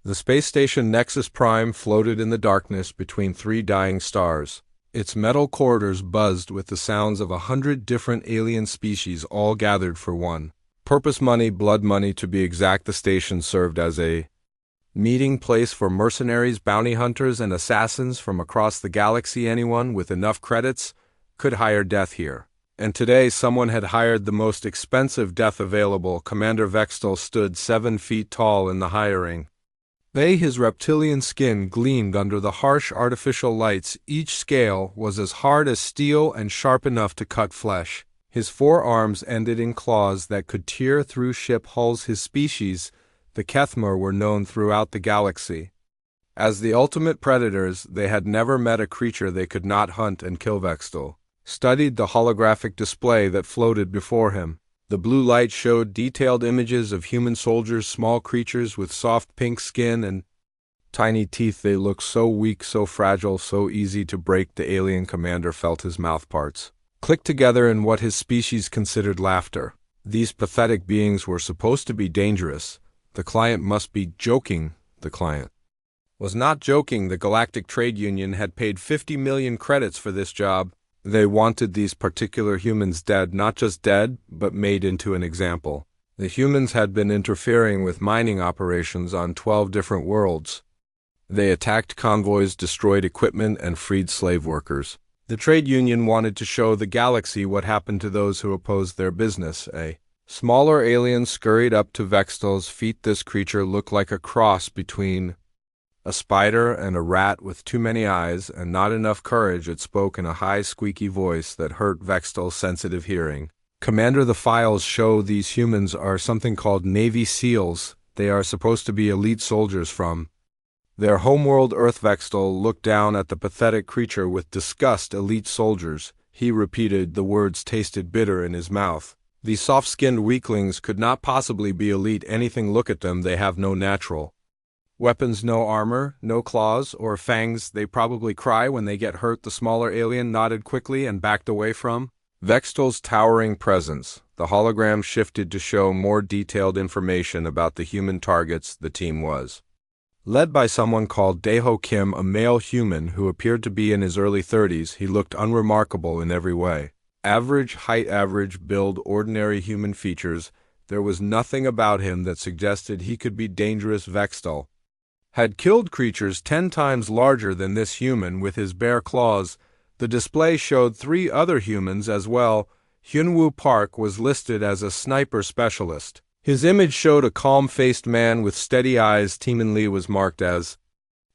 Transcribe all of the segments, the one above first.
The space station Nexus Prime floated in the darkness between three dying stars. Its metal corridors buzzed with the sounds of 100 different alien species all gathered for one. Purpose money, blood money to be exact. The station served as a meeting place for mercenaries, bounty hunters, and assassins from across the galaxy. Anyone with enough credits could hire death here. And today someone had hired the most expensive death available. Commander Vextel stood 7 feet tall in the hiring. His reptilian skin gleamed under the harsh artificial lights. Each scale was as hard as steel and sharp enough to cut flesh. His forearms ended in claws that could tear through ship hulls. His species, the Kethmer, were known throughout the galaxy as the ultimate predators. They had never met a creature they could not hunt and kill. Vextel studied the holographic display that floated before him. The blue light showed detailed images of human soldiers, small creatures with soft pink skin and tiny teeth. They looked so weak, so fragile, so easy to break. The alien commander felt his mouth parts click together in what his species considered laughter. These pathetic beings were supposed to be dangerous. The client must be joking. The client was not joking. The Galactic Trade Union had paid 50 million credits for this job. They wanted these particular humans dead, not just dead, but made into an example. The humans had been interfering with mining operations on 12 different worlds. They attacked convoys, destroyed equipment, and freed slave workers. The trade union wanted to show the galaxy what happened to those who opposed their business. A smaller alien scurried up to Vextel's feet. This creature looked like a cross between a spider and a rat with too many eyes and not enough courage. It spoke in a high, squeaky voice that hurt Vextel's sensitive hearing. Commander, the files show these humans are something called Navy SEALs. They are supposed to be elite soldiers from their homeworld Earth. Vextel looked down at the pathetic creature with disgust. Elite soldiers, he repeated. The words tasted bitter in his mouth. These soft-skinned weaklings could not possibly be elite anything. Look at them. They have no natural weapons, no armor, no claws or fangs. They probably cry when they get hurt. The smaller alien nodded quickly and backed away from Vextel's towering presence. The hologram shifted to show more detailed information about the human targets. The team was led by someone called Daeho Kim, a male human who appeared to be in his early 30s. He looked unremarkable in every way. Average height, average build, ordinary human features. There was nothing about him that suggested he could be dangerous. Vextel had killed creatures 10 times larger than this human with his bare claws. The display showed 3 other humans as well. Hyunwoo Park was listed as a sniper specialist. His image showed a calm-faced man with steady eyes. Teemin Lee was marked as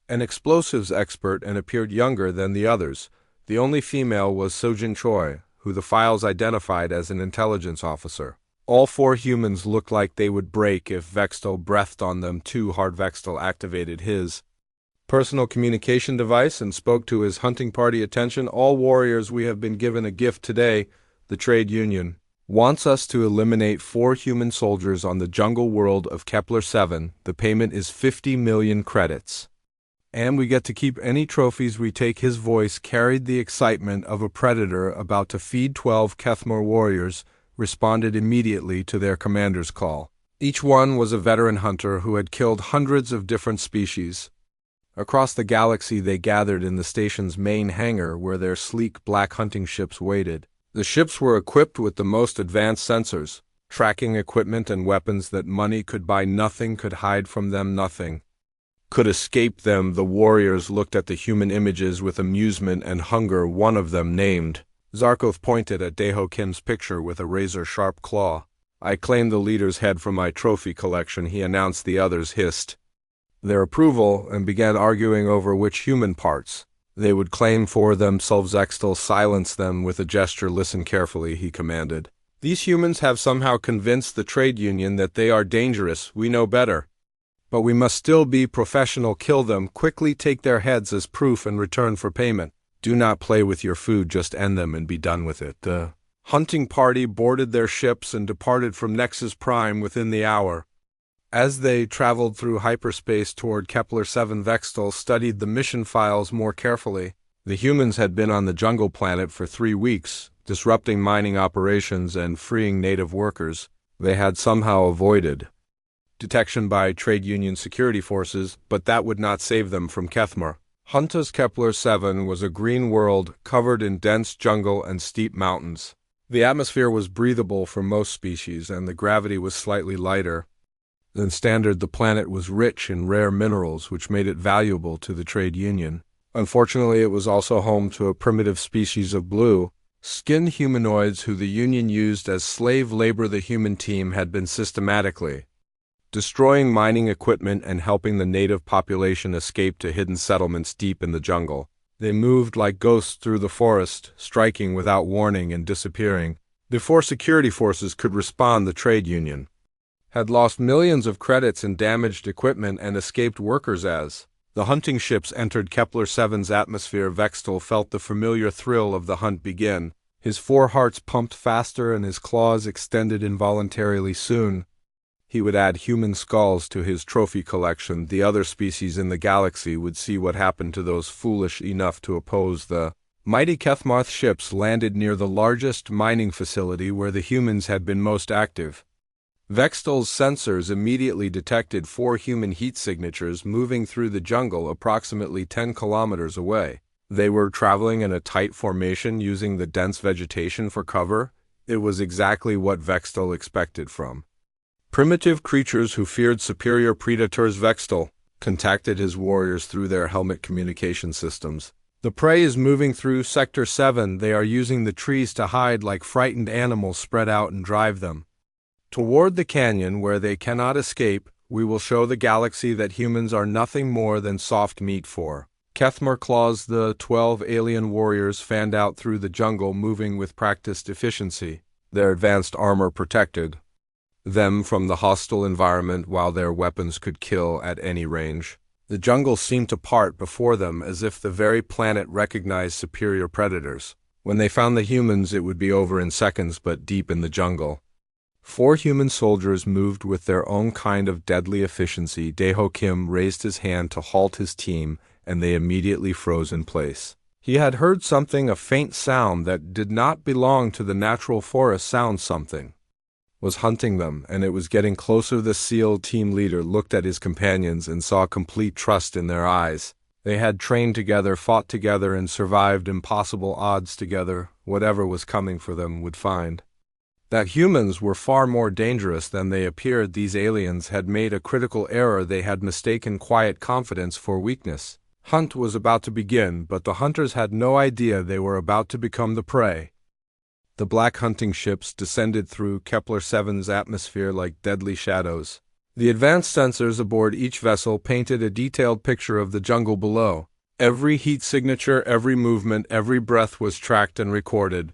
an explosives expert and appeared younger than the others. The only female was Sojin Choi, who the files identified as an intelligence officer. All 4 humans looked like they would break if Vextel breathed on them too hard. Vextel activated his personal communication device and spoke to his hunting party. Attention, all warriors, we have been given a gift today. The trade union wants us to eliminate 4 human soldiers on the jungle world of Kepler 7. The payment is 50 million credits. And we get to keep any trophies we take. His voice carried the excitement of a predator about to feed 12 Kethmer warriors. Responded immediately to their commander's call. Each one was a veteran hunter who had killed hundreds of different species. Across the galaxy they gathered in the station's main hangar where their sleek black hunting ships waited. The ships were equipped with the most advanced sensors, tracking equipment and weapons that money could buy. Nothing could hide from them, nothing could escape them. The warriors looked at the human images with amusement and hunger. One of them, named Zarkov, pointed at Daeho Kim's picture with a razor-sharp claw. I claim the leader's head from my trophy collection, he announced. The others hissed their approval and began arguing over which human parts they would claim for themselves. Vextel silenced them with a gesture. Listen carefully, he commanded. These humans have somehow convinced the trade union that they are dangerous. We know better. But we must still be professional. Kill them. Quickly take their heads as proof in return for payment. Do not play with your food, just end them and be done with it. The hunting party boarded their ships and departed from Nexus Prime within the hour. As they traveled through hyperspace toward Kepler 7, Vextel studied the mission files more carefully. The humans had been on the jungle planet for 3 weeks, disrupting mining operations and freeing native workers. They had somehow avoided detection by trade union security forces, but that would not save them from Kethmer. Hunta's Kepler-7 was a green world covered in dense jungle and steep mountains. The atmosphere was breathable for most species, and the gravity was slightly lighter than standard. The planet was rich in rare minerals, which made it valuable to the trade union. Unfortunately, it was also home to a primitive species of blue-skinned humanoids who the Union used as slave labor. The human team had been systematically destroying mining equipment and helping the native population escape to hidden settlements deep in the jungle. They moved like ghosts through the forest, striking without warning and disappearing. Before security forces could respond, the trade union had lost millions of credits in damaged equipment and escaped workers. As the hunting ships entered Kepler-7's atmosphere, Vextel felt the familiar thrill of the hunt begin. His 4 hearts pumped faster and his claws extended involuntarily. Soon, he would add human skulls to his trophy collection. The other species in the galaxy would see what happened to those foolish enough to oppose the mighty Kethmarth ships. Landed near the largest mining facility where the humans had been most active. Vextel's sensors immediately detected 4 human heat signatures moving through the jungle approximately 10 kilometers away. They were traveling in a tight formation using the dense vegetation for cover. It was exactly what Vextel expected from primitive creatures who feared superior predators. Vextel contacted his warriors through their helmet communication systems. The prey is moving through Sector 7. They are using the trees to hide like frightened animals. Spread out and drive them toward the canyon where they cannot escape. We will show the galaxy that humans are nothing more than soft meat for Kethmer claws. The 12 alien warriors fanned out through the jungle, moving with practiced efficiency. Their advanced armor protected them from the hostile environment, while their weapons could kill at any range. The jungle seemed to part before them, as if the very planet recognized superior predators. When they found the humans, it would be over in seconds, but deep in the jungle, 4 human soldiers moved with their own kind of deadly efficiency. Daeho Kim raised his hand to halt his team, and they immediately froze in place. He had heard something, a faint sound that did not belong to the natural forest sound. Something was hunting them, and it was getting closer. The SEAL team leader looked at his companions and saw complete trust in their eyes. They had trained together, fought together, and survived impossible odds together. Whatever was coming for them would find that humans were far more dangerous than they appeared. These aliens had made a critical error. They had mistaken quiet confidence for weakness. Hunt was about to begin, but the hunters had no idea they were about to become the prey. The black hunting ships descended through Kepler-7's atmosphere like deadly shadows. The advanced sensors aboard each vessel painted a detailed picture of the jungle below. Every heat signature, every movement, every breath was tracked and recorded.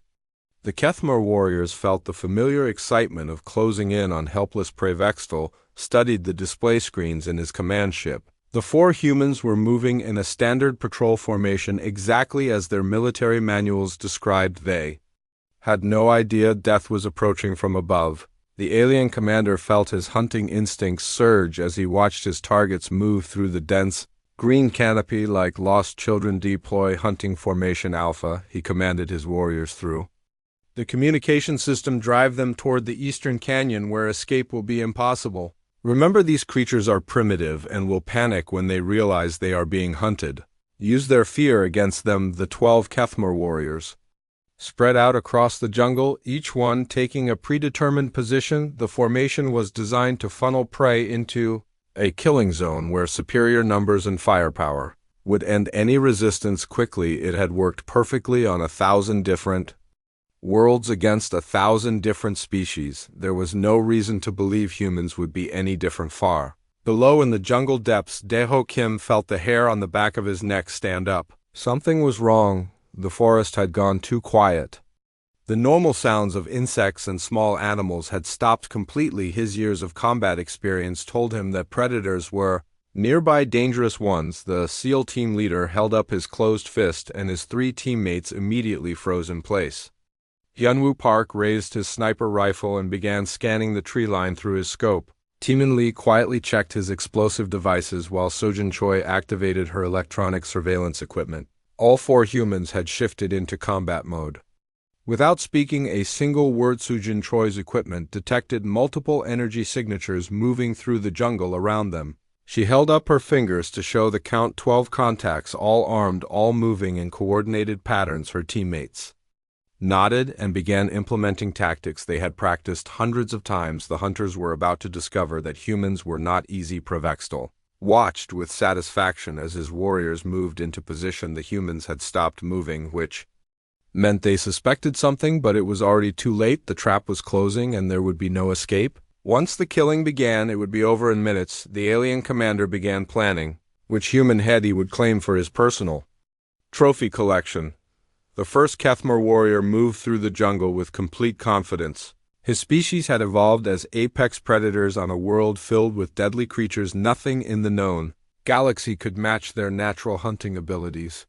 The Kethmer warriors felt the familiar excitement of closing in on helpless prey. Vextel studied the display screens in his command ship. The 4 humans were moving in a standard patrol formation, exactly as their military manuals described. They had no idea death was approaching from above. The alien commander felt his hunting instincts surge as he watched his targets move through the dense green canopy like lost children. Deploy hunting formation Alpha, he commanded his warriors through the communication system. Drive them toward the eastern canyon where escape will be impossible. Remember, these creatures are primitive and will panic when they realize they are being hunted. Use their fear against them. The 12 Kethmer warriors spread out across the jungle, each one taking a predetermined position. The formation was designed to funnel prey into a killing zone where superior numbers and firepower would end any resistance quickly. It had worked perfectly on 1,000 different worlds against 1,000 different species. There was no reason to believe humans would be any different. Far below in the jungle depths, Daeho Kim felt the hair on the back of his neck stand up. Something was wrong. The forest had gone too quiet. The normal sounds of insects and small animals had stopped completely. His years of combat experience told him that predators were nearby, dangerous ones. The SEAL team leader held up his closed fist, and his 3 teammates immediately froze in place. Hyunwoo Park raised his sniper rifle and began scanning the tree line through his scope. Teemin Lee quietly checked his explosive devices while Sojin Choi activated her electronic surveillance equipment. All 4 humans had shifted into combat mode. Without speaking a single word, Sujin Choi's equipment detected multiple energy signatures moving through the jungle around them. She held up her fingers to show the count 12 contacts, all armed, all moving in coordinated patterns. Her teammates nodded and began implementing tactics they had practiced hundreds of times. The hunters were about to discover that humans were not easy. Vextal watched with satisfaction as his warriors moved into position. The humans had stopped moving, which meant they suspected something, but it was already too late. The trap was closing and there would be no escape. Once the killing began, it would be over in minutes. The alien commander began planning which human head he would claim for his personal trophy collection. The first Kethmer warrior moved through the jungle with complete confidence. His species had evolved as apex predators on a world filled with deadly creatures. Nothing in the known galaxy could match their natural hunting abilities.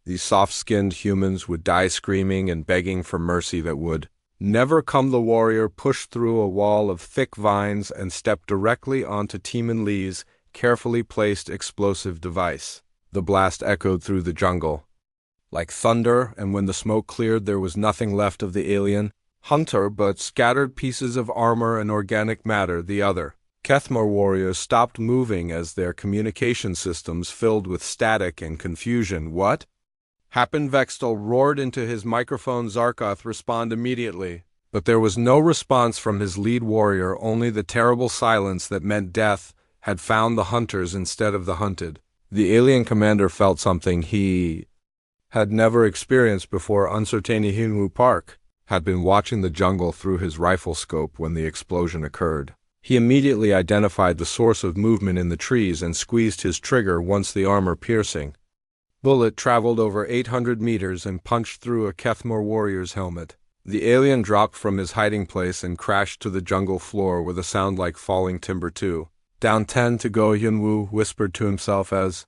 These soft-skinned humans would die screaming and begging for mercy that would never come. The warrior pushed through a wall of thick vines and stepped directly onto Timon Lee's carefully placed explosive device. The blast echoed through the jungle like thunder, and when the smoke cleared, there was nothing left of the alien hunter but scattered pieces of armor and organic matter. The other Kethmer warriors stopped moving as their communication systems filled with static and confusion. What happened? Vextal roared into his microphone. Zarkoth, respond immediately. But there was no response from his lead warrior, only the terrible silence that meant death had found the hunters instead of the hunted. The alien commander felt something he had never experienced before. Uncertainty. Hinwu Park had been watching the jungle through his rifle scope when the explosion occurred. He immediately identified the source of movement in the trees and squeezed his trigger. Once the armor-piercing bullet traveled over 800 meters and punched through a Kethmer warrior's helmet. The alien dropped from his hiding place and crashed to the jungle floor with a sound like falling timber. Down 10 to go, Yunwu whispered to himself as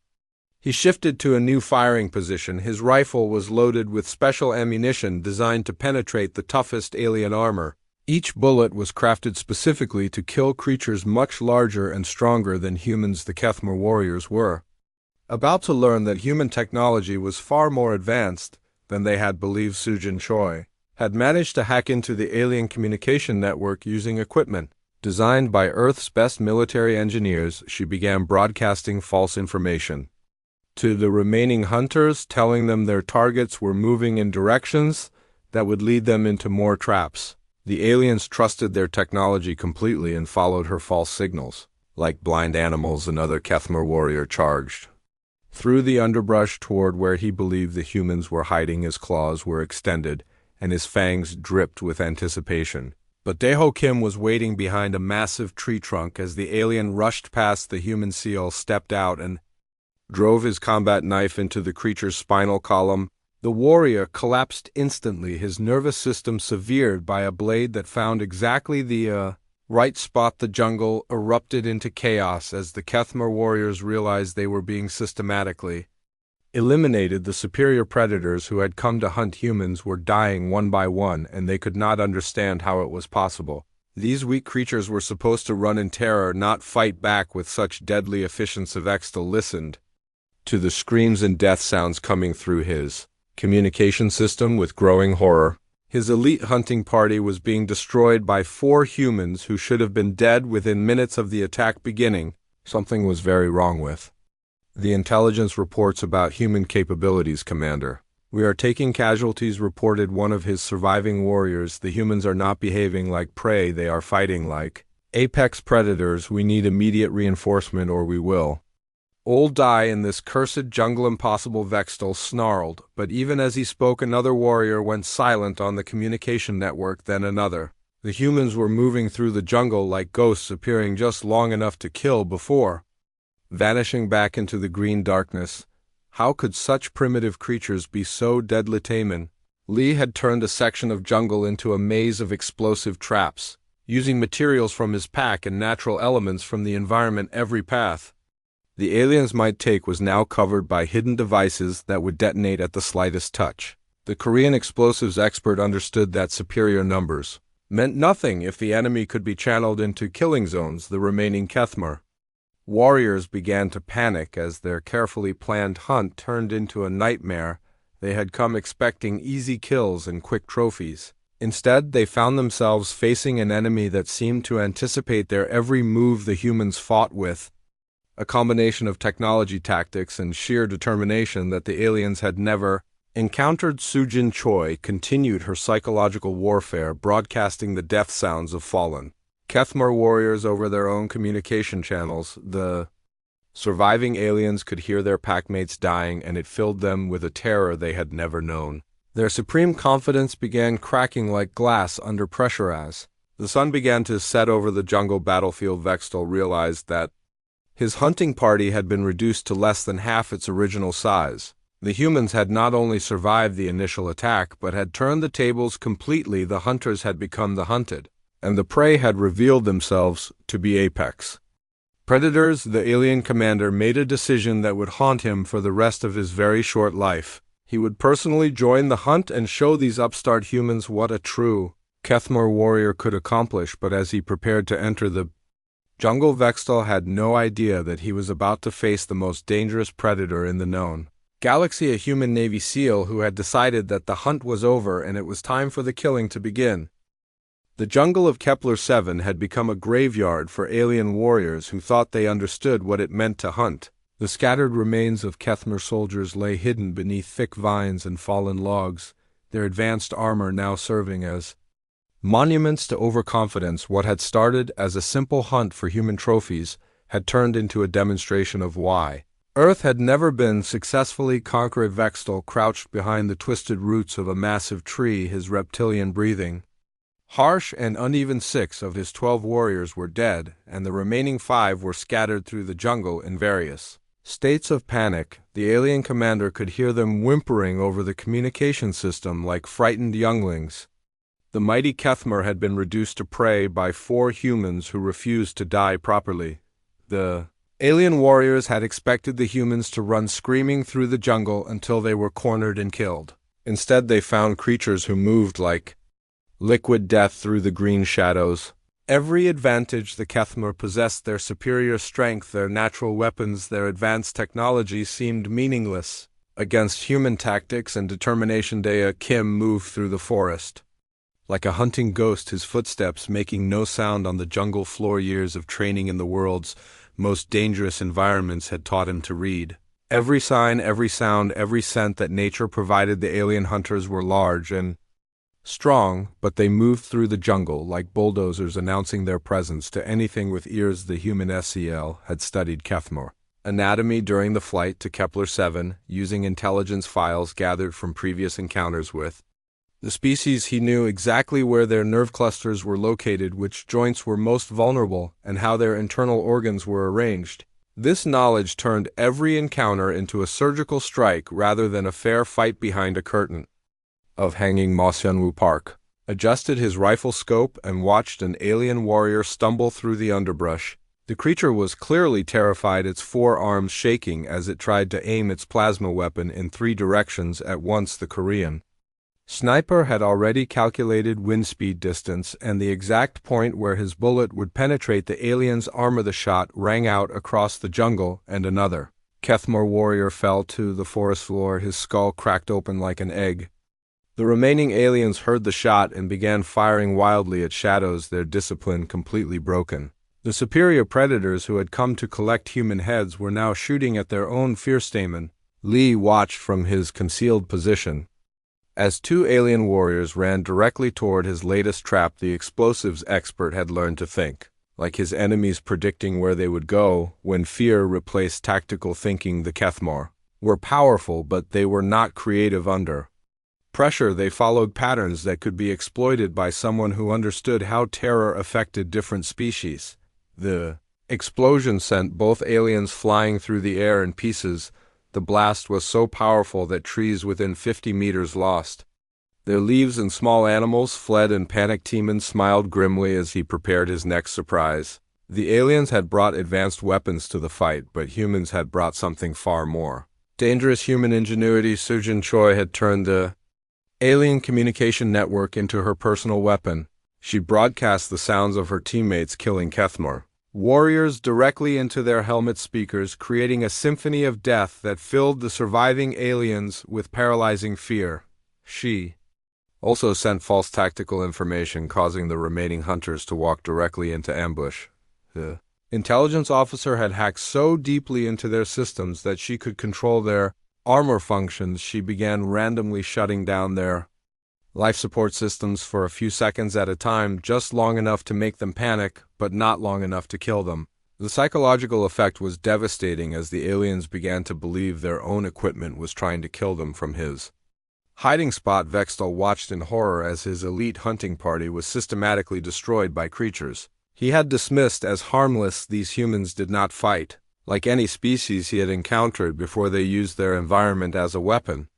he shifted to a new firing position. His rifle was loaded with special ammunition designed to penetrate the toughest alien armor. Each bullet was crafted specifically to kill creatures much larger and stronger than humans. The Kethmer warriors were about to learn that human technology was far more advanced than they had believed. Sujin Choi had managed to hack into the alien communication network using equipment designed by Earth's best military engineers. She began broadcasting false information to the remaining hunters, telling them their targets were moving in directions that would lead them into more traps. The aliens trusted their technology completely and followed her false signals. Like blind animals, another Kethmer warrior charged through the underbrush toward where he believed the humans were hiding. His claws were extended, and his fangs dripped with anticipation. But Daeho Kim was waiting behind a massive tree trunk. As the alien rushed past, the human seal stepped out and drove his combat knife into the creature's spinal column. The warrior collapsed instantly, his nervous system severed by a blade that found exactly the right spot. The jungle erupted into chaos as the Kethmer warriors realized they were being systematically eliminated. The superior predators who had come to hunt humans were dying one by one, and they could not understand how it was possible. These weak creatures were supposed to run in terror, not fight back with such deadly efficiency. Vextal listened to the screams and death sounds coming through his communication system with growing horror. His elite hunting party was being destroyed by 4 humans who should have been dead within minutes of the attack beginning. Something was very wrong with the intelligence reports about human capabilities, Commander. We are taking casualties, reported one of his surviving warriors. The humans are not behaving like prey, they are fighting like apex predators. We need immediate reinforcement or we will all die in this cursed jungle. Impossible, Vextal snarled, but even as he spoke, another warrior went silent on the communication network, then another. The humans were moving through the jungle like ghosts, appearing just long enough to kill before vanishing back into the green darkness. How could such primitive creatures be so deadly? Taman Lee had turned a section of jungle into a maze of explosive traps, using materials from his pack and natural elements from the environment. Every path the aliens might take was now covered by hidden devices that would detonate at the slightest touch. The Korean explosives expert understood that superior numbers meant nothing if the enemy could be channeled into killing zones. The remaining Kethmer warriors began to panic as their carefully planned hunt turned into a nightmare They had come expecting easy kills and quick trophies. Instead, they found themselves facing an enemy that seemed to anticipate their every move the humans fought with, a combination of technology tactics and sheer determination that the aliens had never encountered. Sujin Choi continued her psychological warfare, broadcasting the death sounds of fallen Kethmar warriors over their own communication channels. The surviving aliens could hear their packmates dying, and it filled them with a terror they had never known. Their supreme confidence began cracking like glass under pressure as the sun began to set over the jungle battlefield. Vextal realized that his hunting party had been reduced to less than half its original size. The humans had not only survived the initial attack, but had turned the tables completely. The hunters had become the hunted, and the prey had revealed themselves to be apex predators. The alien commander made a decision that would haunt him for the rest of his very short life. He would personally join the hunt and show these upstart humans what a true Kethmar warrior could accomplish. But as he prepared to enter the jungle, Vextal had no idea that he was about to face the most dangerous predator in the known galaxy, a human Navy SEAL who had decided that the hunt was over and it was time for the killing to begin. The jungle of Kepler-7 had become a graveyard for alien warriors who thought they understood what it meant to hunt. The scattered remains of Kethmar soldiers lay hidden beneath thick vines and fallen logs, their advanced armor now serving as monuments to overconfidence. What had started as a simple hunt for human trophies had turned into a demonstration of why Earth had never been successfully conquered. Vextal crouched behind the twisted roots of a massive tree, his reptilian breathing harsh and uneven. 6 of his 12 warriors were dead, and the remaining 5 were scattered through the jungle in various states of panic. The alien commander could hear them whimpering over the communication system like frightened younglings. The mighty Kethmar had been reduced to prey by 4 humans who refused to die properly. The alien warriors had expected the humans to run screaming through the jungle until they were cornered and killed. Instead, they found creatures who moved like liquid death through the green shadows. Every advantage the Kethmar possessed, their superior strength, their natural weapons, their advanced technology, seemed meaningless against human tactics and determination. Dea Kim moved through the forest like a hunting ghost, his footsteps making no sound on the jungle floor. Years of training in the world's most dangerous environments had taught him to read every sign, every sound, every scent that nature provided. The alien hunters were large and strong, but they moved through the jungle like bulldozers, announcing their presence to anything with ears. The human SEL had studied Kethmar anatomy during the flight to Kepler-7, using intelligence files gathered from previous encounters with the species. He knew exactly where their nerve clusters were located, which joints were most vulnerable, and how their internal organs were arranged. This knowledge turned every encounter into a surgical strike rather than a fair fight. Behind a curtain of hanging Mosyunwu Park, adjusted his rifle scope and watched an alien warrior stumble through the underbrush. The creature was clearly terrified, its 4 arms shaking as it tried to aim its plasma weapon in 3 directions at once. The Korean sniper had already calculated wind speed, distance, and the exact point where his bullet would penetrate the alien's armor. The shot rang out across the jungle, and another Kethmar warrior fell to the forest floor, his skull cracked open like an egg. The remaining aliens heard the shot and began firing wildly at shadows, their discipline completely broken. The superior predators who had come to collect human heads were now shooting at their own Fierstamen. Lee watched from his concealed position as 2 alien warriors ran directly toward his latest trap. The explosives expert had learned to think like his enemies, predicting where they would go when fear replaced tactical thinking. The Kethmar were powerful, but they were not creative. Under pressure, they followed patterns that could be exploited by someone who understood how terror affected different species. The explosion sent both aliens flying through the air in pieces. The blast was so powerful that trees within 50 meters lost their leaves and small animals fled in panic. Teeman smiled grimly as he prepared his next surprise. The aliens had brought advanced weapons to the fight, but humans had brought something far more dangerous: human ingenuity. Sujin Choi had turned the alien communication network into her personal weapon. She broadcast the sounds of her teammates killing Kethmar. warriors directly into their helmet speakers, creating a symphony of death that filled the surviving aliens with paralyzing fear. She also sent false tactical information, causing the remaining hunters to walk directly into ambush. The intelligence officer had hacked so deeply into their systems that she could control their armor functions. She began randomly shutting down their life support systems for a few seconds at a time, just long enough to make them panic, but not long enough to kill them. The psychological effect was devastating as the aliens began to believe their own equipment was trying to kill them from his hiding spot. Vextal watched in horror as his elite hunting party was systematically destroyed by creatures he had dismissed as harmless. These humans did not fight like any species he had encountered before. They used their environment as a weapon.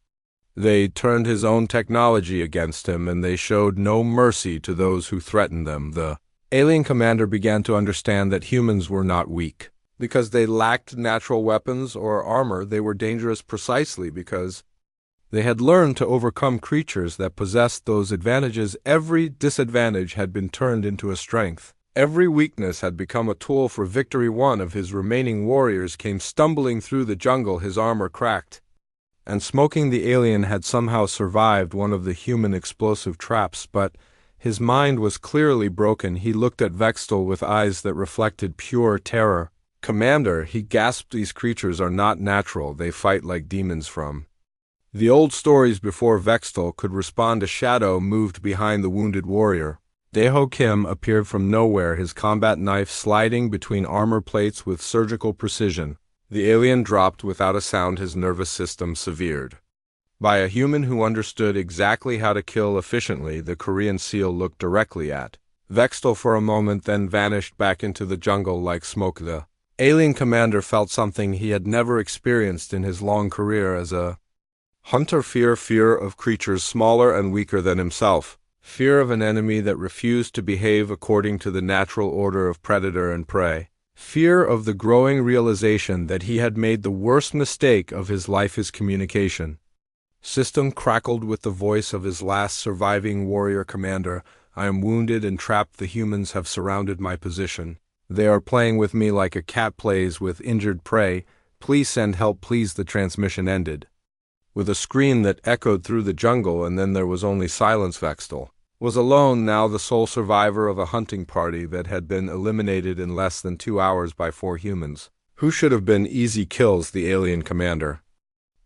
They turned his own technology against him, and they showed no mercy to those who threatened them. The alien commander began to understand that humans were not weak because they lacked natural weapons or armor. They were dangerous precisely because they had learned to overcome creatures that possessed those advantages. Every disadvantage had been turned into a strength. Every weakness had become a tool for victory. One of his remaining warriors came stumbling through the jungle, his armor cracked and smoking. The alien had somehow survived one of the human explosive traps, but his mind was clearly broken. He looked at Vextal with eyes that reflected pure terror. "Commander," he gasped, "these creatures are not natural. They fight like demons from the old stories." Before Vextal could respond, a shadow moved behind the wounded warrior. Daeho Kim appeared from nowhere, his combat knife sliding between armor plates with surgical precision. The alien dropped without a sound, his nervous system severed by a human who understood exactly how to kill efficiently. The Korean SEAL looked directly at Vextal for a moment, then vanished back into the jungle like smoke. The alien commander felt something he had never experienced in his long career as a hunter. Fear of creatures smaller and weaker than himself. Fear of an enemy that refused to behave according to the natural order of predator and prey. Fear of the growing realization that he had made the worst mistake of his life. His communication system crackled with the voice of his last surviving warrior. "Commander, I am wounded and trapped. The humans have surrounded my position. They are playing with me like a cat plays with injured prey. Please send help, please." The transmission ended with a scream that echoed through the jungle, and then there was only silence. Vextal was alone now, the sole survivor of a hunting party that had been eliminated in less than 2 hours by 4 humans, who should have been easy kills. The alien commander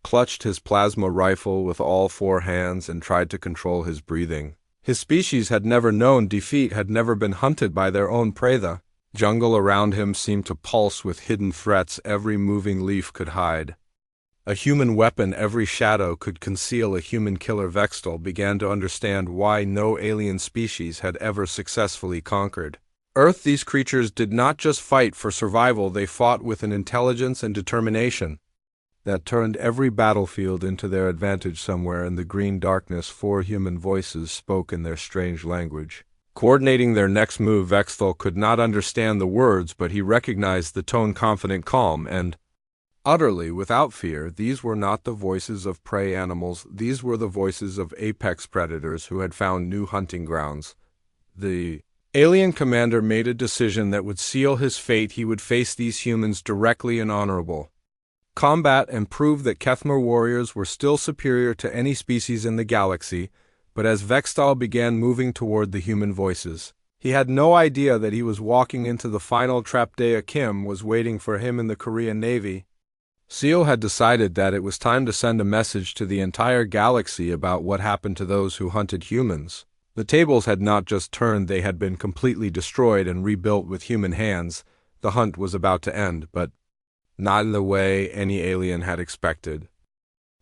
clutched his plasma rifle with all 4 hands and tried to control his breathing. His species had never known defeat, had never been hunted by their own prey. The jungle around him seemed to pulse with hidden threats. Every moving leaf could hide a human weapon. Every shadow could conceal a human killer. Vextal began to understand why no alien species had ever successfully conquered Earth. These creatures did not just fight for survival, they fought with an intelligence and determination that turned every battlefield into their advantage. Somewhere in the green darkness, 4 human voices spoke in their strange language, coordinating their next move. Vextal could not understand the words, but he recognized the tone, confident, calm, and utterly without fear. These were not the voices of prey animals. These were the voices of apex predators who had found new hunting grounds. The alien commander made a decision that would seal his fate. He would face these humans directly in honorable combat and prove that Kethmer warriors were still superior to any species in the galaxy. But as Vextal began moving toward the human voices, he had no idea that he was walking into the final trap. Daeho Kim was waiting for him in the Korean Navy. SEAL had decided that it was time to send a message to the entire galaxy about what happened to those who hunted humans. The tables had not just turned, they had been completely destroyed and rebuilt with human hands. The hunt was about to end, but not in the way any alien had expected.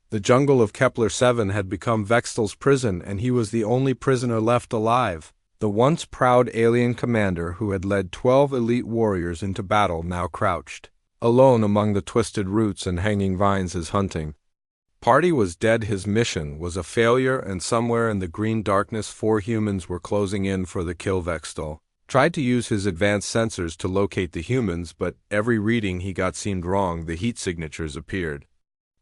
The jungle of Kepler 7 had become Vextal's prison, and he was the only prisoner left alive. The once proud alien commander who had led 12 elite warriors into battle now crouched alone among the twisted roots and hanging vines. His hunting party was dead. His mission was a failure, and somewhere in the green darkness 4 humans were closing in for the kill. Vextal tried to use his advanced sensors to locate the humans, but every reading he got seemed wrong. The heat signatures appeared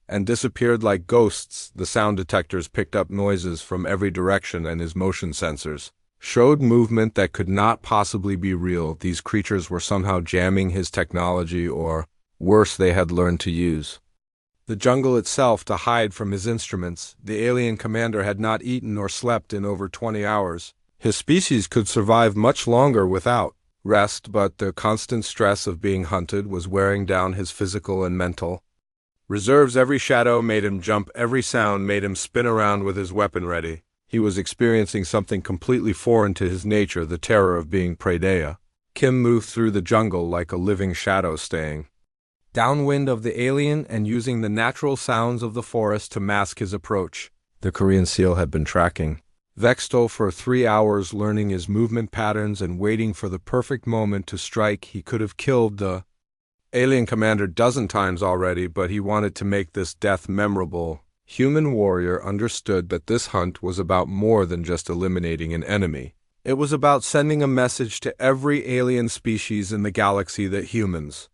and disappeared like ghosts. The sound detectors picked up noises from every direction, and his motion sensors showed movement that could not possibly be real. These creatures were somehow jamming his technology, or, worse, they had learned to use the jungle itself to hide from his instruments. The alien commander had not eaten or slept in over 20 hours. His species could survive much longer without rest, but the constant stress of being hunted was wearing down his physical and mental reserves. Every shadow made him jump, every sound made him spin around with his weapon ready. He was experiencing something completely foreign to his nature, the terror of being prey. Kim moved through the jungle like a living shadow, staying downwind of the alien and using the natural sounds of the forest to mask his approach. The Korean seal had been tracking Vextol for 3 hours, learning his movement patterns and waiting for the perfect moment to strike. He could have killed the alien commander dozen times already, but he wanted to make this death memorable. Human warrior understood that this hunt was about more than just eliminating an enemy. It was about sending a message to every alien species in the galaxy that humans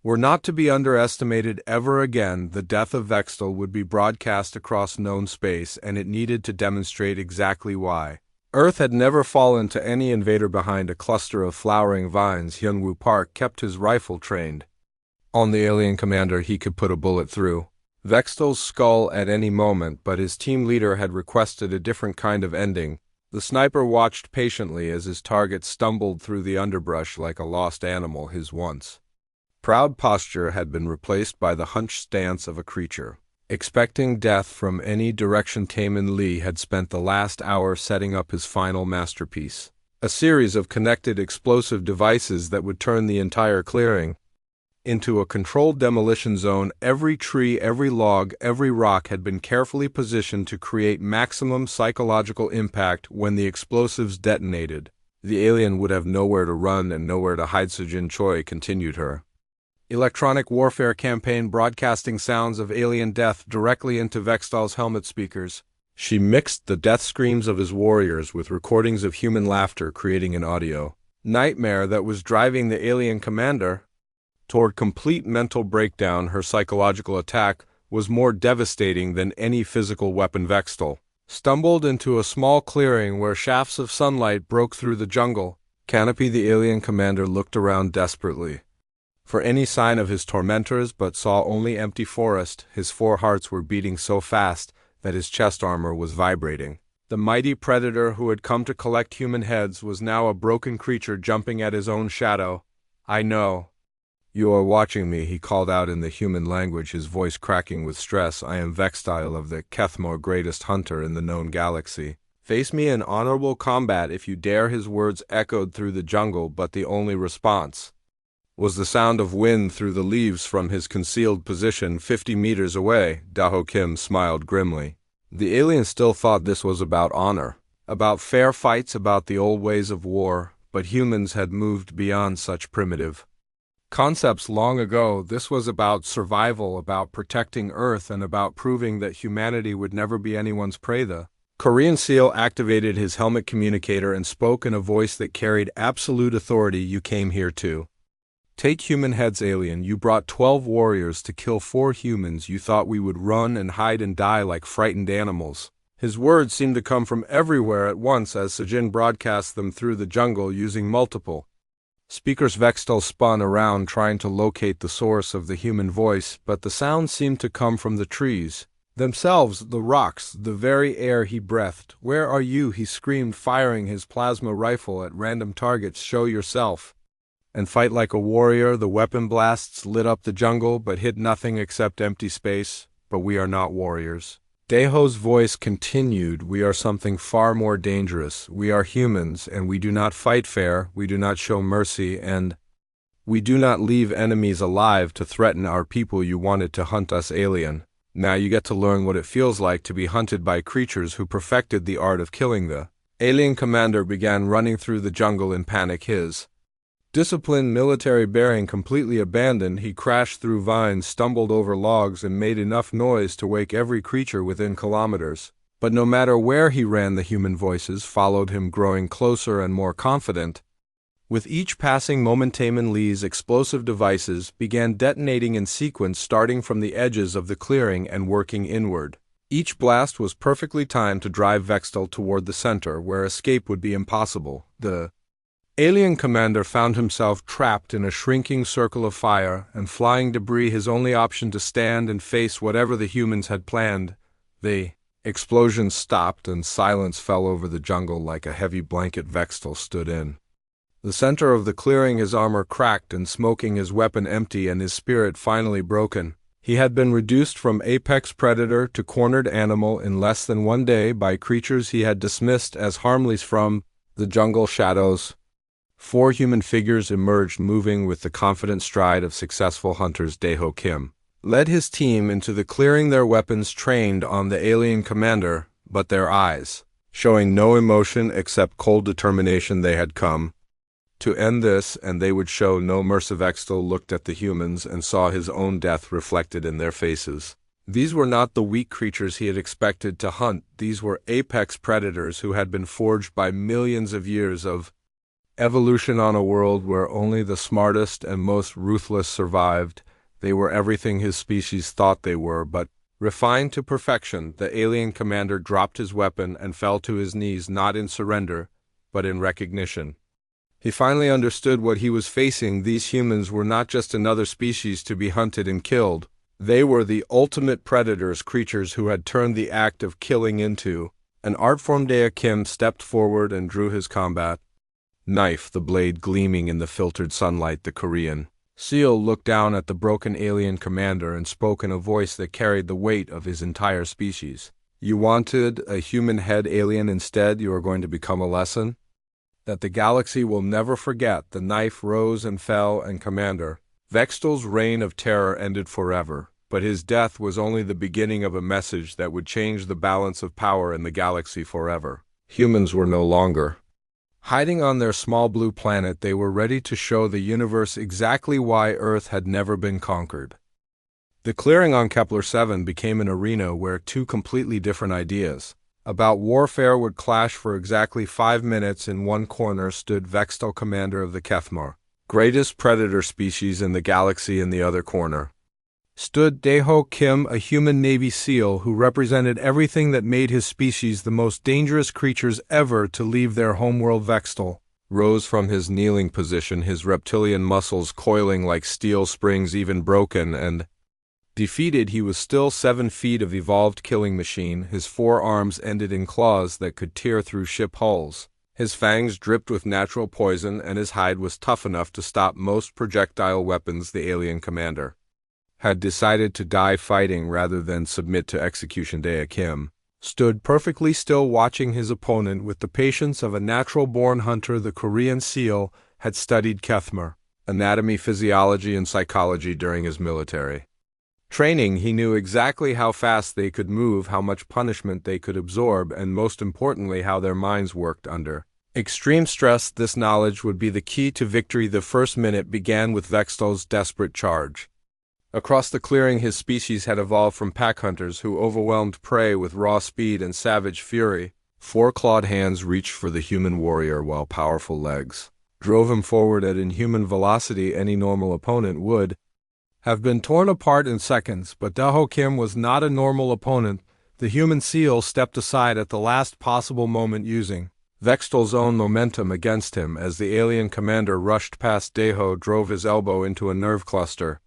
were not to be underestimated ever again. The death of Vextol would be broadcast across known space, and it needed to demonstrate exactly why. Earth had never fallen to any invader. Behind a cluster of flowering vines, Hyunwoo Park kept his rifle trained on the alien commander. He could put a bullet through Vextol's skull at any moment, but his team leader had requested a different kind of ending. The sniper watched patiently as his target stumbled through the underbrush like a lost animal. His once proud posture had been replaced by the hunched stance of a creature expecting death from any direction. Taemin Lee had spent the last hour setting up his final masterpiece, a series of connected explosive devices that would turn the entire clearing into a controlled demolition zone. Every tree, every log, every rock had been carefully positioned to create maximum psychological impact. When the explosives detonated, the alien would have nowhere to run and nowhere to hide. Sejin Choi continued her electronic warfare campaign, broadcasting sounds of alien death directly into Vextol's helmet speakers. She mixed the death screams of his warriors with recordings of human laughter, creating an audio nightmare that was driving the alien commander toward complete mental breakdown. Her psychological attack was more devastating than any physical weapon. Vextol stumbled into a small clearing where shafts of sunlight broke through the jungle canopy. The alien commander looked around desperately for any sign of his tormentors, but saw only empty forest. His 4 hearts were beating so fast that his chest armor was vibrating. The mighty predator who had come to collect human heads was now a broken creature jumping at his own shadow. "I know you are watching me," he called out in the human language, his voice cracking with stress. "I am Vextol of the Kethmore, greatest hunter in the known galaxy. Face me in honorable combat if you dare." His words echoed through the jungle, but the only response was the sound of wind through the leaves from his concealed position 50 meters away. Daho Kim smiled grimly. The alien still thought this was about honor, about fair fights, about the old ways of war, but humans had moved beyond such primitive concepts long ago. This was about survival, about protecting Earth, and about proving that humanity would never be anyone's prey. The Korean SEAL activated his helmet communicator and spoke in a voice that carried absolute authority. "You came here to take human heads, alien. You brought 12 warriors to kill 4 humans. You thought we would run and hide and die like frightened animals." His words seemed to come from everywhere at once as Sejin broadcast them through the jungle using multiple speakers. Vextol spun around trying to locate the source of the human voice, but the sound seemed to come from the trees themselves, the rocks, the very air he breathed. "Where are you?" he screamed, firing his plasma rifle at random targets. "Show yourself and fight like a warrior." The weapon blasts lit up the jungle, but hit nothing except empty space. "But we are not warriors." Daeho's voice continued. "We are something far more dangerous. We are humans, and we do not fight fair, we do not show mercy, and we do not leave enemies alive to threaten our people. You wanted to hunt us, alien. Now you get to learn what it feels like to be hunted by creatures who perfected the art of killing." The alien commander began running through the jungle in panic, his disciplined military bearing completely abandoned. He crashed through vines, stumbled over logs, and made enough noise to wake every creature within kilometers. But no matter where he ran, the human voices followed him, growing closer and more confident. With each passing moment, Taemin Lee's explosive devices began detonating in sequence, starting from the edges of the clearing and working inward. Each blast was perfectly timed to drive Vextal toward the center, where escape would be impossible. The alien commander found himself trapped in a shrinking circle of fire and flying debris, his only option to stand and face whatever the humans had planned. The explosion stopped and silence fell over the jungle like a heavy blanket. Vextal stood in the center of the clearing, his armor cracked and smoking, his weapon empty and his spirit finally broken. He had been reduced from apex predator to cornered animal in less than 1 day by creatures he had dismissed as harmless. From the jungle shadows, 4 human figures emerged, moving with the confident stride of successful hunters. Daeho Kim led his team into the clearing, their weapons trained on the alien commander, but their eyes showing no emotion except cold determination. They had come to end this, and they would show no mercy. Vextal looked at the humans and saw his own death reflected in their faces. These were not the weak creatures he had expected to hunt. These were apex predators who had been forged by millions of years of evolution on a world where only the smartest and most ruthless survived. They were everything his species thought they were, but refined to perfection. The alien commander dropped his weapon and fell to his knees, not in surrender, but in recognition. He finally understood what he was facing. These humans were not just another species to be hunted and killed. They were the ultimate predators, creatures who had turned the act of killing into an art form. Daeho Kim stepped forward and drew his combat knife, the blade gleaming in the filtered sunlight. The Korean SEAL looked down at the broken alien commander and spoke in a voice that carried the weight of his entire species. "You wanted a human head, alien. Instead, you are going to become a lesson that the galaxy will never forget." The knife rose and fell, and Commander Vextal's reign of terror ended forever. But his death was only the beginning of a message that would change the balance of power in the galaxy forever. Humans were no longer hiding on their small blue planet. They were ready to show the universe exactly why Earth had never been conquered. The clearing on Kepler 7 became an arena where 2 completely different ideas about warfare would clash. For exactly 5 minutes, in one corner stood Vextal, commander of the Kethmar, greatest predator species in the galaxy. In the other corner stood Daeho Kim, a human Navy SEAL who represented everything that made his species the most dangerous creatures ever to leave their homeworld. Vextal rose from his kneeling position, his reptilian muscles coiling like steel springs. Even broken and defeated, he was still 7 feet of evolved killing machine. His 4 arms ended in claws that could tear through ship hulls. His fangs dripped with natural poison, and his hide was tough enough to stop most projectile weapons. The alien commander had decided to die fighting rather than submit to execution. Daeho Kim stood perfectly still, watching his opponent with the patience of a natural-born hunter. The Korean SEAL had studied Kethmar anatomy, physiology, and psychology during his military training. He knew exactly how fast they could move, how much punishment they could absorb, and most importantly, how their minds worked under extreme stress. This knowledge would be the key to victory. The first minute began with Vextal's desperate charge across the clearing. His species had evolved from pack hunters who overwhelmed prey with raw speed and savage fury. 4 clawed hands reached for the human warrior, while powerful legs drove him forward at inhuman velocity. Any normal opponent would have been torn apart in seconds, but Daeho Kim was not a normal opponent. The human SEAL stepped aside at the last possible moment, using Vextal's own momentum against him. As the alien commander rushed past, Daeho drove his elbow into a nerve cluster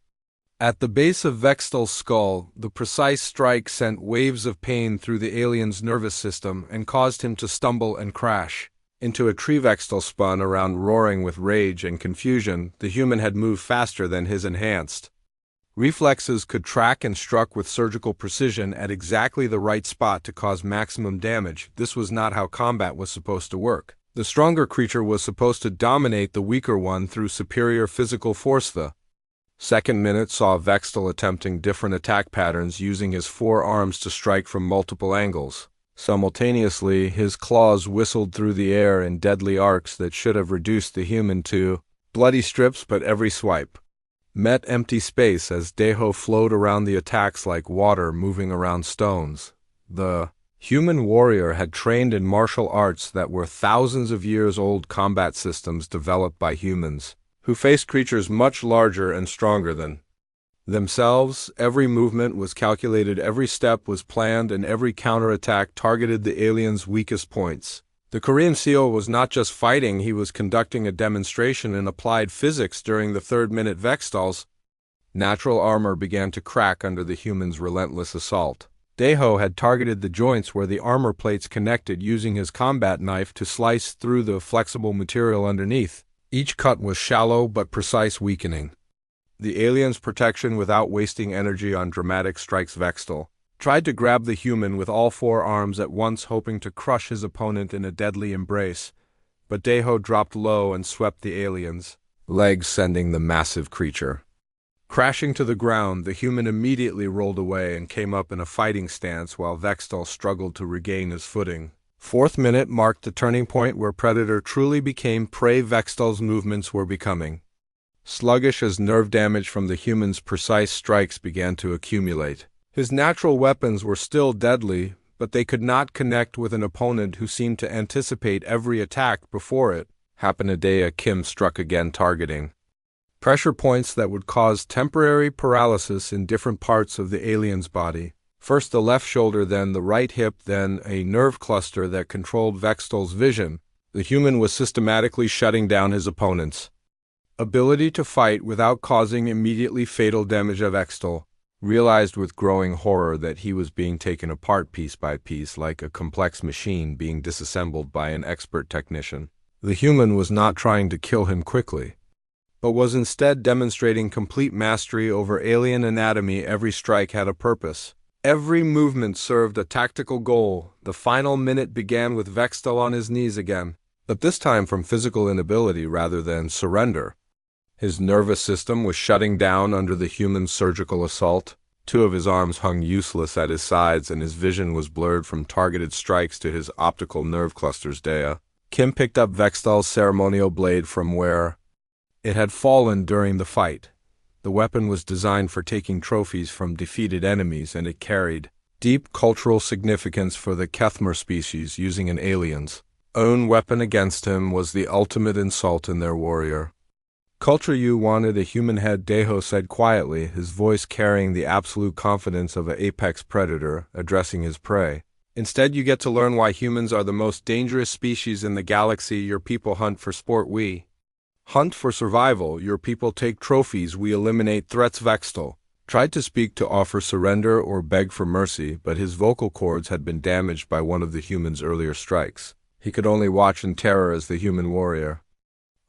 at the base of Vextal's skull. The precise strike sent waves of pain through the alien's nervous system and caused him to stumble and crash into a tree. Vextal spun around, roaring with rage and confusion. The human had moved faster than his enhanced reflexes could track, and struck with surgical precision at exactly the right spot to cause maximum damage. This was not how combat was supposed to work. The stronger creature was supposed to dominate the weaker one through superior physical force. The second minute saw Vextal attempting different attack patterns, using his 4 arms to strike from multiple angles. Simultaneously, his claws whistled through the air in deadly arcs that should have reduced the human to bloody strips, but every swipe met empty space as Daeho flowed around the attacks like water moving around stones. The human warrior had trained in martial arts that were thousands of years old, combat systems developed by humans who faced creatures much larger and stronger than themselves. Every movement was calculated, every step was planned, and every counterattack targeted the aliens' weakest points. The Korean SEAL was not just fighting, he was conducting a demonstration in applied physics during the third-minute Vextals. Natural armor began to crack under the humans' relentless assault. Daeho had targeted the joints where the armor plates connected, using his combat knife to slice through the flexible material underneath. Each cut was shallow but precise, weakening the alien's protection without wasting energy on dramatic strikes. Vextal tried to grab the human with all four arms at once, hoping to crush his opponent in a deadly embrace, but Daeho dropped low and swept the alien's legs, sending the massive creature crashing to the ground. The human immediately rolled away and came up in a fighting stance while Vextal struggled to regain his footing. Fourth minute marked the turning point where Predator truly became prey. Vextal's movements were becoming sluggish as nerve damage from the human's precise strikes began to accumulate. His natural weapons were still deadly, but they could not connect with an opponent who seemed to anticipate every attack before it. Hapanadea Kim struck again, targeting pressure points that would cause temporary paralysis in different parts of the alien's body. First the left shoulder, then the right hip, then a nerve cluster that controlled Vextal's vision. The human was systematically shutting down his opponent's ability to fight without causing immediately fatal damage. Vextal realized with growing horror that he was being taken apart piece by piece, like a complex machine being disassembled by an expert technician. The human was not trying to kill him quickly, but was instead demonstrating complete mastery over alien anatomy. Every strike had a purpose. Every movement served a tactical goal. The final minute began with Vextal on his knees again, but this time from physical inability rather than surrender. His nervous system was shutting down under the human's surgical assault. Two of his arms hung useless at his sides, and his vision was blurred from targeted strikes to his optical nerve clusters. Kim picked up Vextal's ceremonial blade from where it had fallen during the fight. The weapon was designed for taking trophies from defeated enemies, and it carried deep cultural significance for the Kethmer species. Using an alien's own weapon against him was the ultimate insult in their warrior culture. You wanted a human head, Daeho said quietly, his voice carrying the absolute confidence of an apex predator addressing his prey. Instead, you get to learn why humans are the most dangerous species in the galaxy. Your people hunt for sport, we hunt for survival. Your people take trophies, we eliminate threats. Vextal tried to speak, to offer surrender or beg for mercy, but his vocal cords had been damaged by one of the human's earlier strikes. He could only watch in terror as the human warrior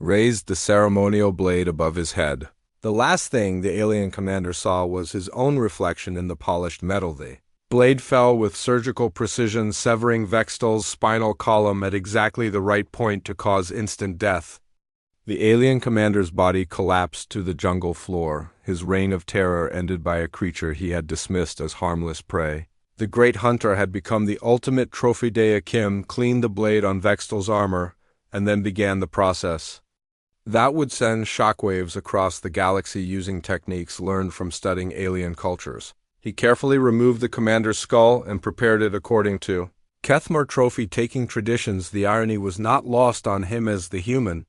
raised the ceremonial blade above his head. The last thing the alien commander saw was his own reflection in the polished metal. The blade fell with surgical precision, severing Vextal's spinal column at exactly the right point to cause instant death. The alien commander's body collapsed to the jungle floor, his reign of terror ended by a creature he had dismissed as harmless prey. The great hunter had become the ultimate trophy. Kim cleaned the blade on Vextal's armor, and then began the process that would send shockwaves across the galaxy. Using techniques learned from studying alien cultures, he carefully removed the commander's skull and prepared it according to Kethmer trophy-taking traditions. The irony was not lost on him as the human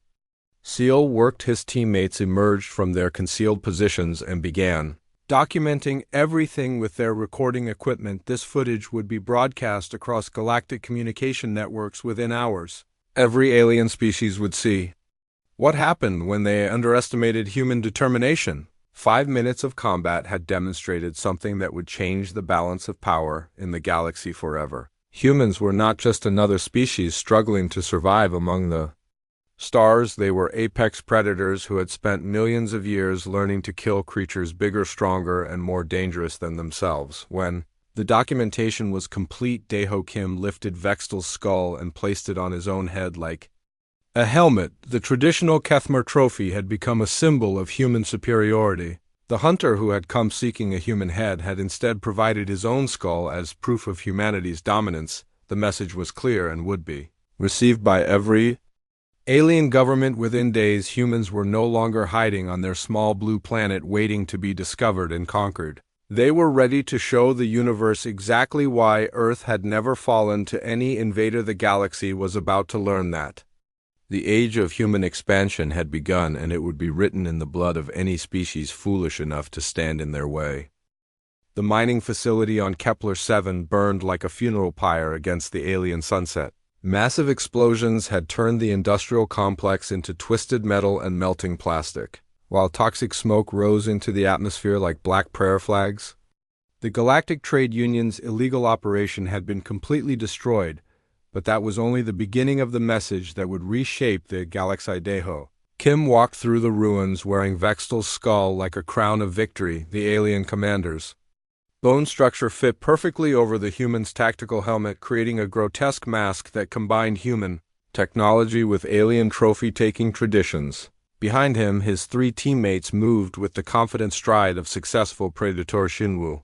SEAL worked. His teammates emerged from their concealed positions and began documenting everything with their recording equipment. This footage would be broadcast across galactic communication networks within hours. Every alien species would see what happened when they underestimated human determination. 5 minutes of combat had demonstrated something that would change the balance of power in the galaxy forever. Humans were not just another species struggling to survive among the stars. They were apex predators who had spent millions of years learning to kill creatures bigger, stronger, and more dangerous than themselves. When the documentation was complete, Daeho Kim lifted Vextal's skull and placed it on his own head like a helmet. The traditional Kethmer trophy had become a symbol of human superiority. The hunter who had come seeking a human head had instead provided his own skull as proof of humanity's dominance. The message was clear and would be received by every alien government within days. Humans were no longer hiding on their small blue planet waiting to be discovered and conquered. They were ready to show the universe exactly why Earth had never fallen to any invader. The galaxy was about to learn that The age of human expansion had begun, and it would be written in the blood of any species foolish enough to stand in their way. The mining facility on Kepler-7 burned like a funeral pyre against the alien sunset. Massive explosions had turned the industrial complex into twisted metal and melting plastic, while toxic smoke rose into the atmosphere like black prayer flags. The Galactic Trade Union's illegal operation had been completely destroyed, but that was only the beginning of the message that would reshape the Galaxy Deho. Kim walked through the ruins wearing Vextal's skull like a crown of victory, the alien commander's bone structure fit perfectly over the human's tactical helmet, creating a grotesque mask that combined human technology with alien trophy-taking traditions. Behind him, his three teammates moved with the confident stride of successful Predator Shinwu.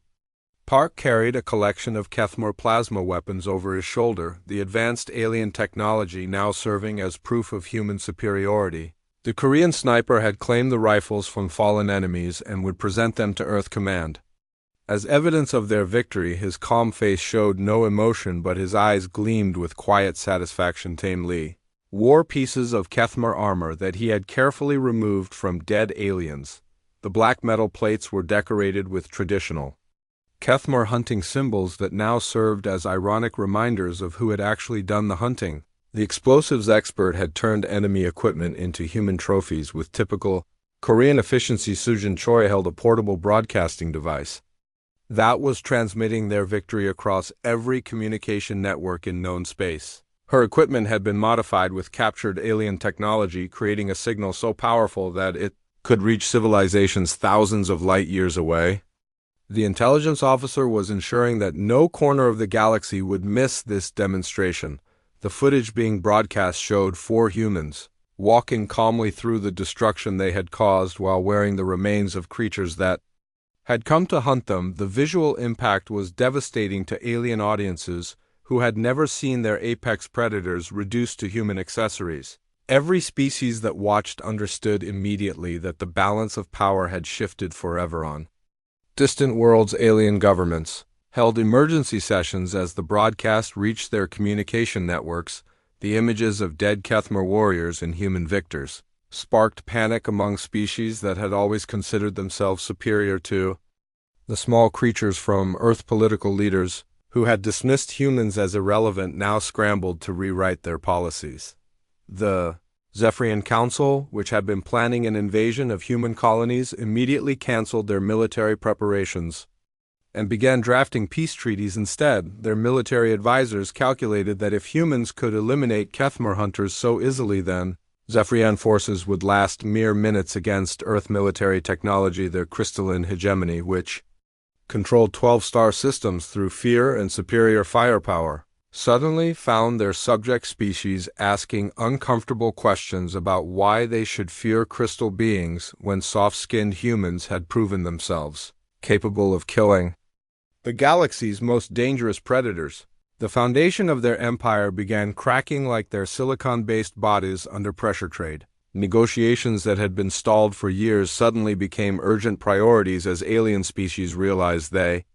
Park carried a collection of Kethmor plasma weapons over his shoulder, the advanced alien technology now serving as proof of human superiority. The Korean sniper had claimed the rifles from fallen enemies and would present them to Earth Command. As evidence of their victory, his calm face showed no emotion, but his eyes gleamed with quiet satisfaction. Tame Lee wore pieces of Kethmor armor that he had carefully removed from dead aliens. The black metal plates were decorated with traditional Kethmor hunting symbols that now served as ironic reminders of who had actually done the hunting. The explosives expert had turned enemy equipment into human trophies with typical Korean efficiency. Sujin Choi held a portable broadcasting device that was transmitting their victory across every communication network in known space. Her equipment had been modified with captured alien technology, creating a signal so powerful that it could reach civilizations thousands of light years away. The intelligence officer was ensuring that no corner of the galaxy would miss this demonstration. The footage being broadcast showed 4 humans walking calmly through the destruction they had caused while wearing the remains of creatures that had come to hunt them. The visual impact was devastating to alien audiences who had never seen their apex predators reduced to human accessories. Every species that watched understood immediately that the balance of power had shifted forever. On distant worlds, alien governments held emergency sessions as the broadcast reached their communication networks. The images of dead Kethmor warriors and human victors sparked panic among species that had always considered themselves superior to the small creatures from Earth. Political leaders who had dismissed humans as irrelevant now scrambled to rewrite their policies. The Zephyrian Council, which had been planning an invasion of human colonies, immediately canceled their military preparations and began drafting peace treaties instead. Their military advisors calculated that if humans could eliminate Kethmor hunters so easily, then Zephyrian forces would last mere minutes against Earth military technology, their crystalline hegemony, which controlled 12-star systems through fear and superior firepower, suddenly found their subject species asking uncomfortable questions about why they should fear crystal beings when soft-skinned humans had proven themselves capable of killing the galaxy's most dangerous predators. The foundation of their empire began cracking like their silicon-based bodies under pressure. Trade negotiations that had been stalled for years suddenly became urgent priorities as alien species realized they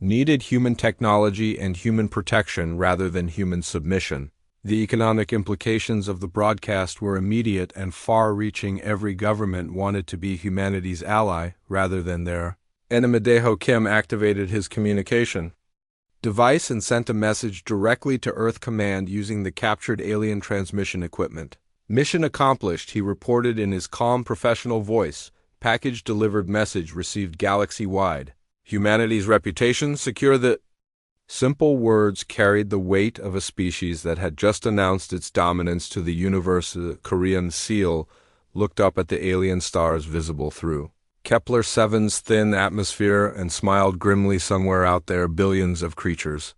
needed human technology and human protection rather than human submission. The economic implications of the broadcast were immediate and far-reaching. Every government wanted to be humanity's ally rather than their enemy. Deho Kim activated his communication device and sent a message directly to Earth Command using the captured alien transmission equipment. Mission accomplished, he reported in his calm professional voice. Package delivered, message received galaxy-wide. Humanity's reputation secure. The simple words carried the weight of a species that had just announced its dominance to the universe. The Korean seal looked up at the alien stars visible through Kepler-7's thin atmosphere and smiled grimly. Somewhere out there, billions of creatures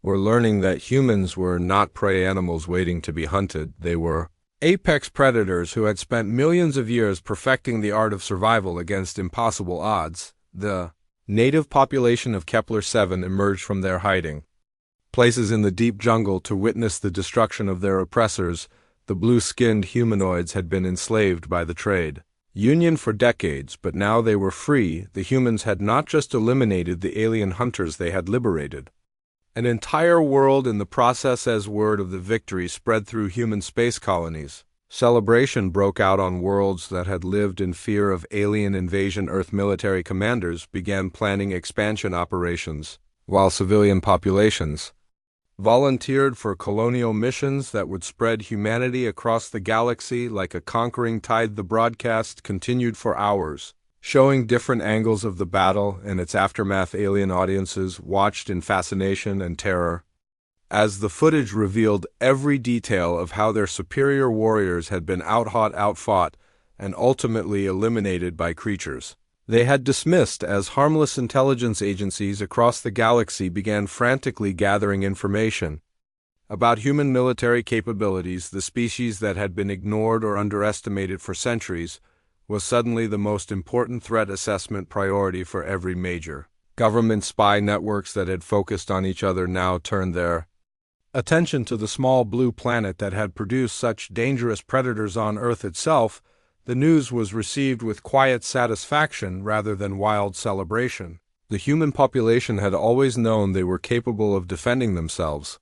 were learning that humans were not prey animals waiting to be hunted. They were apex predators who had spent millions of years perfecting the art of survival against impossible odds. The native population of Kepler-7 emerged from their hiding places in the deep jungle to witness the destruction of their oppressors. The blue-skinned humanoids had been enslaved by the trade union for decades, but now they were free. The humans had not just eliminated the alien hunters, they had liberated An entire world in the process as word of the victory spread through human space colonies. Celebration broke out on worlds that had lived in fear of alien invasion. Earth military commanders began planning expansion operations, while civilian populations volunteered for colonial missions that would spread humanity across the galaxy like a conquering tide. The broadcast continued for hours, showing different angles of the battle and its aftermath. Alien audiences watched in fascination and terror, as the footage revealed every detail of how their superior warriors had been outfought, and ultimately eliminated by creatures they had dismissed as harmless. Intelligence agencies across the galaxy began frantically gathering information about human military capabilities. The species that had been ignored or underestimated for centuries was suddenly the most important threat assessment priority for every major government. Spy networks that had focused on each other now turned their attention to the small blue planet that had produced such dangerous predators on Earth itself. The news was received with quiet satisfaction rather than wild celebration. The human population had always known they were capable of defending themselves,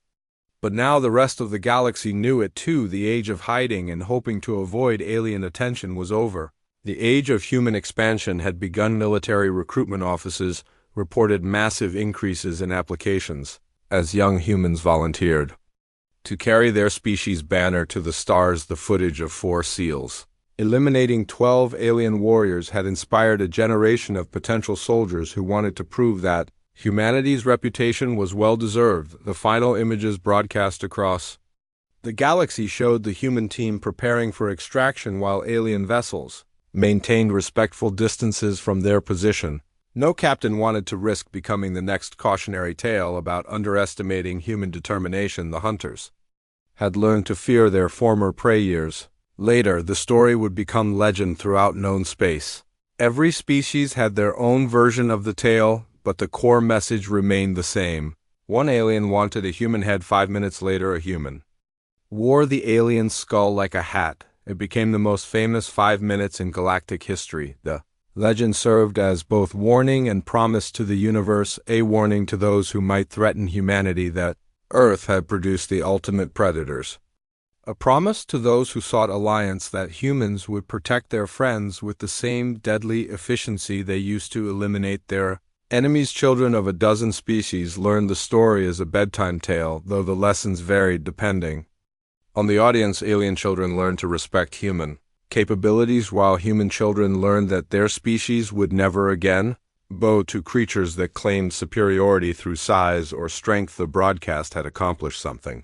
but now the rest of the galaxy knew it too. The age of hiding and hoping to avoid alien attention was over. The age of human expansion had begun. Military recruitment offices reported massive increases in applications as young humans volunteered to carry their species banner to the stars. The footage of 4 SEALs eliminating 12 alien warriors had inspired a generation of potential soldiers who wanted to prove that humanity's reputation was well-deserved. The final images broadcast across the galaxy showed the human team preparing for extraction while alien vessels maintained respectful distances from their position. No captain wanted to risk becoming the next cautionary tale about underestimating human determination. The hunters had learned to fear their former prey. Years later, the story would become legend throughout known space. Every species had their own version of the tale, but the core message remained the same. One alien wanted a human head. 5 minutes later, a human wore the alien's skull like a hat. It became the most famous 5 minutes in galactic history. The legend served as both warning and promise to the universe, a warning to those who might threaten humanity that Earth had produced the ultimate predators, a promise to those who sought alliance that humans would protect their friends with the same deadly efficiency they used to eliminate their enemies. Children of a dozen species learned the story as a bedtime tale, though the lessons varied depending on the audience. Alien children learned to respect human capabilities, while human children learned that their species would never again bow to creatures that claimed superiority through size or strength. The broadcast had accomplished something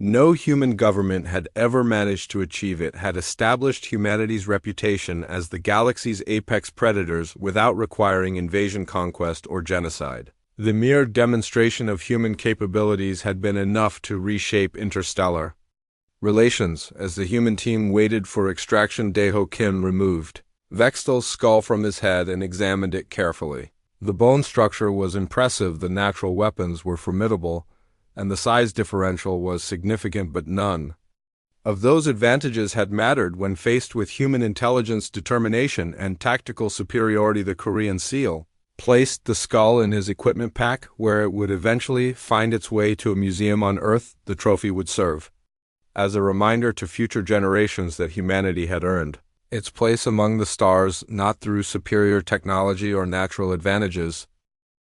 no human government had ever managed to achieve. It had established humanity's reputation as the galaxy's apex predators without requiring invasion, conquest, or genocide. The mere demonstration of human capabilities had been enough to reshape interstellar relations. As the human team waited for extraction, Daeho Kim removed Vextal's skull from his head and examined it carefully. The bone structure was impressive, the natural weapons were formidable, and the size differential was significant, but none of those advantages had mattered when faced with human intelligence, determination, and tactical superiority. The Korean SEAL placed the skull in his equipment pack, where it would eventually find its way to a museum on Earth. The trophy would serve as a reminder to future generations that humanity had earned its place among the stars, not through superior technology or natural advantages,